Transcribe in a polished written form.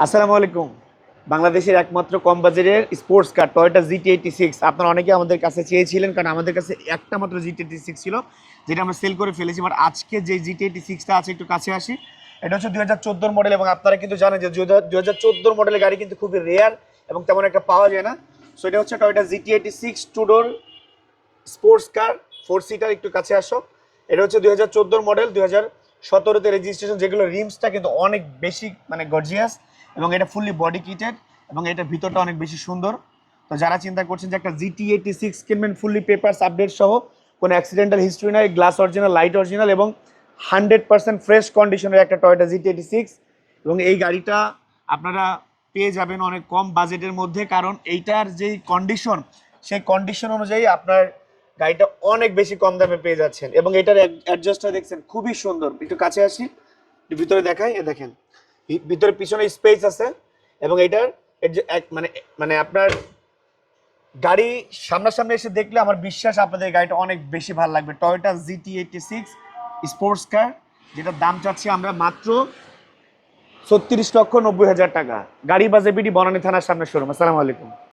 আসসালামু আলাইকুম। বাংলাদেশের একমাত্র কম বাজেটের স্পোর্টস কার টয়োটা GT86 আপনারা অনেকে আমাদের কাছে চেয়েছিলেন, কারণ আমাদের কাছে একটা মাত্র GT86 ছিল, যেটা আমরা সেল করে ফেলেছি। বাট আজকে যে GT86টা আছে, একটু কাছে আসি। এটা হচ্ছে 2014 মডেল, এবং আপনারা কিন্তু জানেন যে 2014 মডেলের গাড়ি কিন্তু খুবই রেয়ার এবং তেমন একটা পাওয়া যায় না। সো এটা হচ্ছে টয়োটা GT86 টু ডোর স্পোর্টস কার, 4 সিটার। একটু কাছে আসো। এটা হচ্ছে 2014 মডেল, 2017তে রেজিস্ট্রেশন, যেগুলো রিমসটা কিন্তু অনেক বেশি মানে গর্জিয়াস, এবং এটা ফুললি বডি কিটেড, এবং এটার ভিতরটা অনেক বেশি সুন্দর। তো যারা চিন্তা করছেন যে একটা GT86 কিনবেন ফুললি পেপারস আপডেট সহ, কোনো অ্যাক্সিডেন্টাল হিস্ট্রি নাই, গ্লাস অরিজিনাল, লাইট অরিজিনাল, এবং 100% ফ্রেশ কন্ডিশনের একটা টয়োটা GT86, এবং এই গাড়িটা আপনারা পেয়ে যাবেন অনেক কম বাজেটের মধ্যে। কারণ এইটার যেই কন্ডিশন, সেই কন্ডিশন অনুযায়ী আপনার গাড়িটা অনেক বেশি কম দামে পেয়ে যাচ্ছেন। এবং এটার অ্যাডজাস্টটা দেখছেন খুবই সুন্দর। একটু কাছে আসি, একটু ভিতরে দেখাই। এ দেখেন, ভিতরে পিছনে স্পেস আছে, এবং এটার মানে মানে আপনার গাড়ি সামনাসামনি এসে দেখলে আমার বিশ্বাস আপনাদের গাড়িটা অনেক বেশি ভালো লাগবে। টয়োটা GT86 স্পোর্টস কার, যেটার দাম চাচ্ছি আমরা মাত্র 36,90,000 টাকা। গাড়ি বাজে বিডি, বনানী থানার সামনে শোরুম। আসসালামু আলাইকুম।